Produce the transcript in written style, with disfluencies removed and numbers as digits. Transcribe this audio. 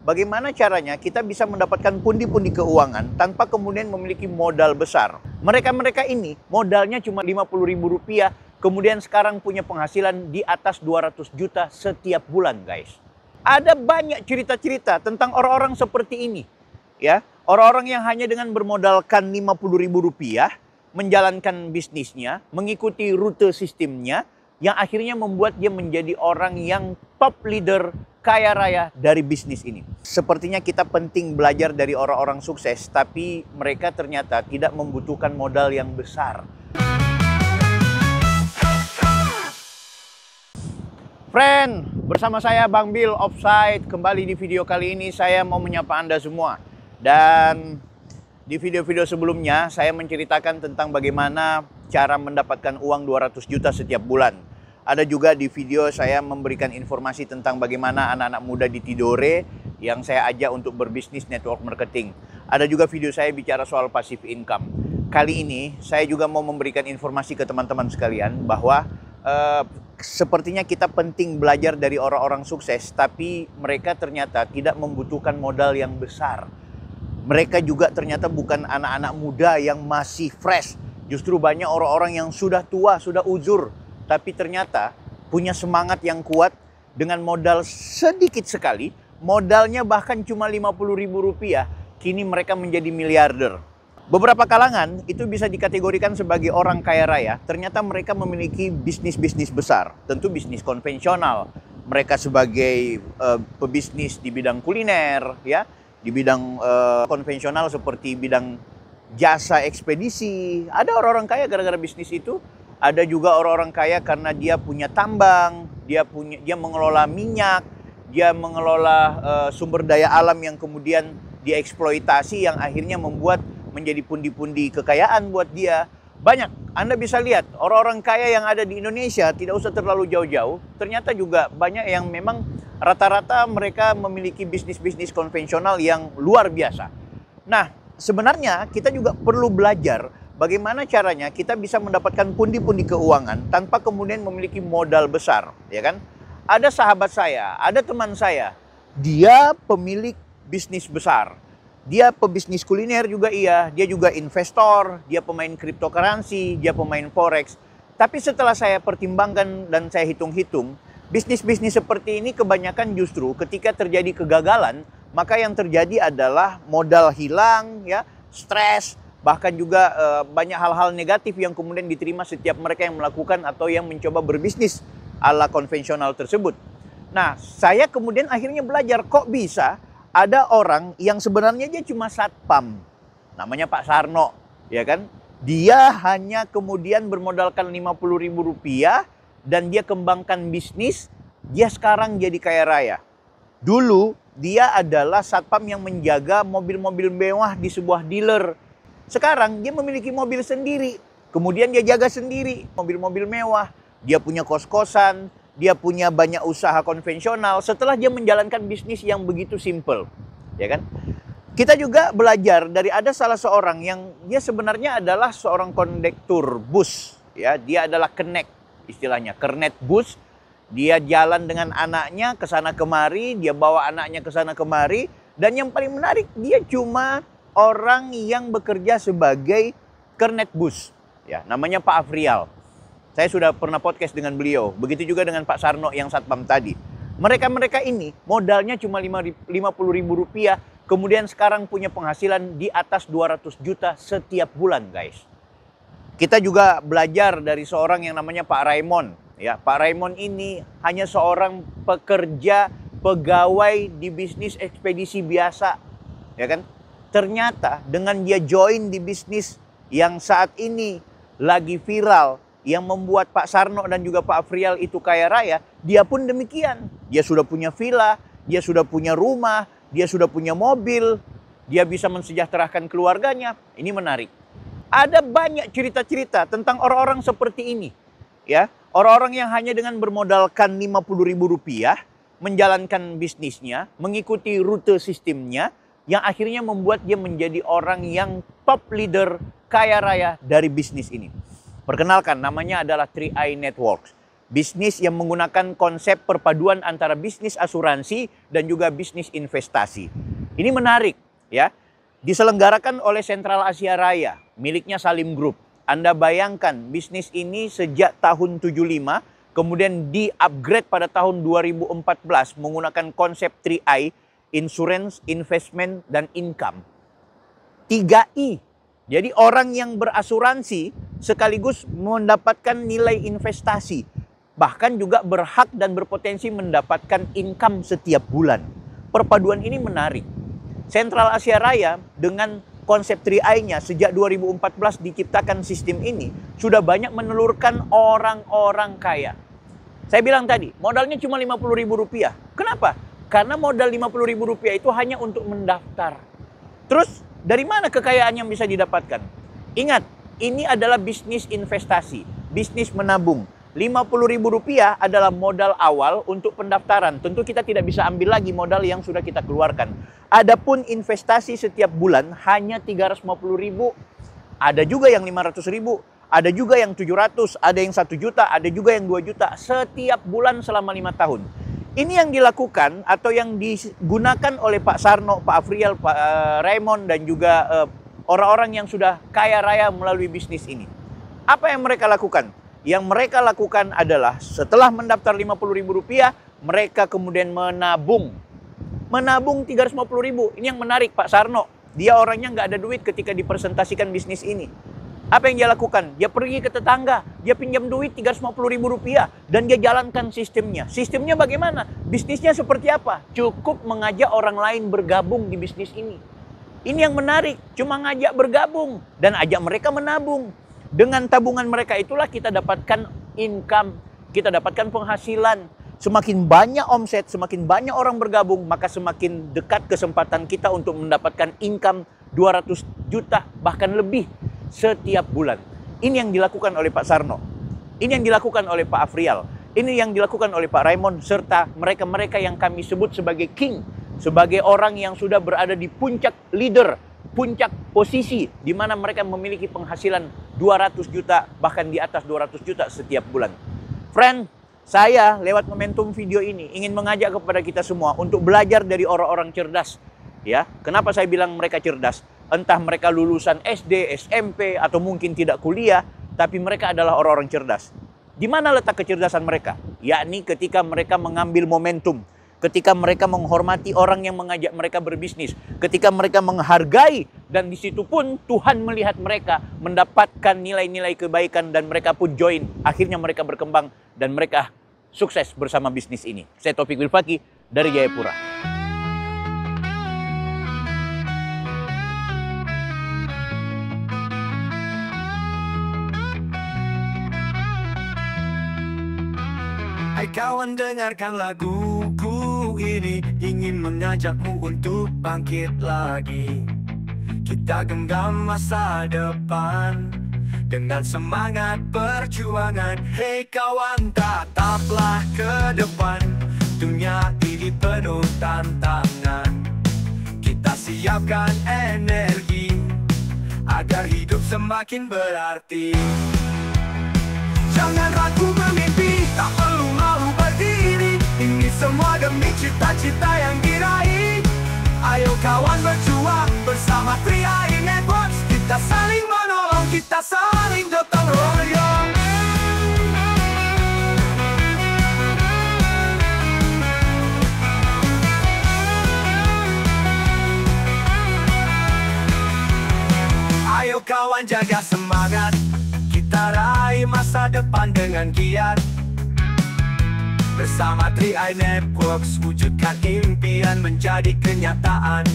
bagaimana caranya kita bisa mendapatkan pundi-pundi keuangan tanpa kemudian memiliki modal besar. Mereka-mereka ini modalnya cuma Rp50.000, kemudian sekarang punya penghasilan di atas 200 juta setiap bulan, guys. Ada banyak cerita-cerita tentang orang-orang seperti ini, ya. Orang-orang yang hanya dengan bermodalkan Rp50.000 menjalankan bisnisnya, mengikuti rute sistemnya, yang akhirnya membuat dia menjadi orang yang top leader kaya raya dari bisnis ini. Sepertinya kita penting belajar dari orang-orang sukses, tapi mereka ternyata tidak membutuhkan modal yang besar. Friend, bersama saya Bang Bill Offside. Kembali di video kali ini saya mau menyapa Anda semua. Dan di video-video sebelumnya saya menceritakan tentang bagaimana cara mendapatkan uang 200 juta setiap bulan. Ada juga di video saya memberikan informasi tentang bagaimana anak-anak muda di Tidore yang saya ajak untuk berbisnis network marketing. Ada juga video saya bicara soal passive income. Kali ini saya juga mau memberikan informasi ke teman-teman sekalian bahwa sepertinya kita penting belajar dari orang-orang sukses, tapi mereka ternyata tidak membutuhkan modal yang besar. Mereka juga ternyata bukan anak-anak muda yang masih fresh. Justru banyak orang-orang yang sudah tua, sudah uzur, tapi ternyata punya semangat yang kuat dengan modal sedikit sekali. Modalnya bahkan cuma Rp50.000, kini mereka menjadi miliarder. Beberapa kalangan itu bisa dikategorikan sebagai orang kaya raya. Ternyata mereka memiliki bisnis-bisnis besar, tentu bisnis konvensional. Mereka sebagai pebisnis di bidang kuliner, ya, di bidang konvensional seperti bidang jasa ekspedisi. Ada orang-orang kaya gara-gara bisnis itu. Ada juga orang-orang kaya karena dia punya tambang, dia mengelola minyak, dia mengelola sumber daya alam yang kemudian dieksploitasi, yang akhirnya membuat menjadi pundi-pundi kekayaan buat dia. Banyak, Anda bisa lihat orang-orang kaya yang ada di Indonesia, tidak usah terlalu jauh-jauh, ternyata juga banyak yang memang rata-rata mereka memiliki bisnis-bisnis konvensional yang luar biasa. Nah, sebenarnya kita juga perlu belajar bagaimana caranya kita bisa mendapatkan pundi-pundi keuangan tanpa kemudian memiliki modal besar, ya kan? Ada sahabat saya, ada teman saya, dia pemilik bisnis besar. Dia pebisnis kuliner juga iya, dia juga investor, dia pemain cryptocurrency, dia pemain forex. Tapi setelah saya pertimbangkan dan saya hitung-hitung, bisnis-bisnis seperti ini kebanyakan justru ketika terjadi kegagalan, maka yang terjadi adalah modal hilang, ya, stres, bahkan juga banyak hal-hal negatif yang kemudian diterima setiap mereka yang melakukan atau yang mencoba berbisnis ala konvensional tersebut. Nah, saya kemudian akhirnya belajar kok bisa ada orang yang sebenarnya dia cuma satpam, namanya Pak Sarno, ya kan? Dia hanya kemudian bermodalkan Rp50.000 dan dia kembangkan bisnis, dia sekarang jadi kaya raya. Dulu dia adalah satpam yang menjaga mobil-mobil mewah di sebuah dealer. Sekarang dia memiliki mobil sendiri, kemudian dia jaga sendiri mobil-mobil mewah. Dia punya kos-kosan, dia punya banyak usaha konvensional setelah dia menjalankan bisnis yang begitu simple, ya kan? Kita juga belajar dari ada salah seorang yang dia sebenarnya adalah seorang kondektur bus, ya. Dia adalah kenek, istilahnya kernet bus. Dia jalan dengan anaknya ke sana kemari, dia bawa anaknya ke sana kemari, dan yang paling menarik dia cuma orang yang bekerja sebagai kernet bus, ya, namanya Pak Afrial. Saya sudah pernah podcast dengan beliau. Begitu juga dengan Pak Sarno yang satpam tadi. Mereka-mereka ini modalnya cuma Rp50.000, kemudian sekarang punya penghasilan di atas 200 juta setiap bulan, guys. Kita juga belajar dari seorang yang namanya Pak Raymond. Ya, Pak Raymond ini hanya seorang pekerja pegawai di bisnis ekspedisi biasa, ya kan? Ternyata dengan dia join di bisnis yang saat ini lagi viral, yang membuat Pak Sarno dan juga Pak Afrial itu kaya raya, dia pun demikian. Dia sudah punya villa, dia sudah punya rumah, dia sudah punya mobil, dia bisa mensejahterakan keluarganya. Ini menarik. Ada banyak cerita-cerita tentang orang-orang seperti ini, ya. Orang-orang yang hanya dengan bermodalkan Rp50.000 menjalankan bisnisnya, mengikuti rute sistemnya, yang akhirnya membuat dia menjadi orang yang top leader kaya raya dari bisnis ini. Perkenalkan, namanya adalah 3i Networks. Bisnis yang menggunakan konsep perpaduan antara bisnis asuransi dan juga bisnis investasi. Ini menarik ya. Diselenggarakan oleh Sentral Asia Raya, miliknya Salim Group. Anda bayangkan bisnis ini sejak tahun 75, kemudian di-upgrade pada tahun 2014 menggunakan konsep 3I, Insurance, Investment, dan Income. 3I. Jadi orang yang berasuransi sekaligus mendapatkan nilai investasi. Bahkan juga berhak dan berpotensi mendapatkan income setiap bulan. Perpaduan ini menarik. Sentral Asia Raya dengan konsep 3I-nya sejak 2014 diciptakan sistem ini sudah banyak menelurkan orang-orang kaya. Saya bilang tadi, modalnya cuma Rp50.000. Kenapa? Karena modal Rp50.000 itu hanya untuk mendaftar. Terus dari mana kekayaan yang bisa didapatkan? Ingat, ini adalah bisnis investasi, bisnis menabung. Rp50.000 adalah modal awal untuk pendaftaran. Tentu kita tidak bisa ambil lagi modal yang sudah kita keluarkan. Adapun investasi setiap bulan hanya Rp350.000. Ada juga yang Rp500.000, ada juga yang Rp700, ada yang Rp1 juta, ada juga yang Rp2 juta setiap bulan selama 5 tahun. Ini yang dilakukan atau yang digunakan oleh Pak Sarno, Pak Afrial, Pak Raymond, dan juga orang-orang yang sudah kaya raya melalui bisnis ini. Apa yang mereka lakukan? Yang mereka lakukan adalah setelah mendaftar Rp50.000, mereka kemudian menabung. Menabung Rp350.000. Ini yang menarik Pak Sarno. Dia orangnya nggak ada duit ketika dipresentasikan bisnis ini. Apa yang dia lakukan? Dia pergi ke tetangga, dia pinjam duit Rp350.000 dan dia jalankan sistemnya. Sistemnya bagaimana? Bisnisnya seperti apa? Cukup mengajak orang lain bergabung di bisnis ini. Ini yang menarik, cuma ngajak bergabung dan ajak mereka menabung. Dengan tabungan mereka itulah kita dapatkan income, kita dapatkan penghasilan. Semakin banyak omset, semakin banyak orang bergabung, maka semakin dekat kesempatan kita untuk mendapatkan income 200 juta bahkan lebih setiap bulan. Ini yang dilakukan oleh Pak Sarno. Ini yang dilakukan oleh Pak Afrial. Ini yang dilakukan oleh Pak Raymond serta mereka-mereka yang kami sebut sebagai king, sebagai orang yang sudah berada di puncak leader, puncak posisi di mana mereka memiliki penghasilan 200 juta bahkan di atas 200 juta setiap bulan. Friend, saya lewat momentum video ini ingin mengajak kepada kita semua untuk belajar dari orang-orang cerdas. Ya, kenapa saya bilang mereka cerdas? Entah mereka lulusan SD, SMP, atau mungkin tidak kuliah, tapi mereka adalah orang-orang cerdas. Di mana letak kecerdasan mereka? Yakni ketika mereka mengambil momentum, ketika mereka menghormati orang yang mengajak mereka berbisnis, ketika mereka menghargai, dan di situ pun Tuhan melihat mereka mendapatkan nilai-nilai kebaikan dan mereka pun join. Akhirnya mereka berkembang dan mereka sukses bersama bisnis ini. Saya Taufik Wilfaki dari Jayapura. Hai kawan, dengarkan laguku ini, ingin mengajakmu untuk bangkit lagi. Kita genggam masa depan dengan semangat perjuangan. Hei kawan, tataplah ke depan. Dunia ini penuh tantangan. Kita siapkan energi agar hidup semakin berarti. Jangan ragu bermimpi, tak perlu malu berdiri. Ini semua demi cita-cita yang diraih. Ayo kawan berjuang bersama 3i Networks. Kita saling menolong, kita saling gotong royong. Ayo kawan, jaga semangat. Kita raih masa depan dengan giat. Bersama 3i Networks, wujudkan impian menjadi kenyataan.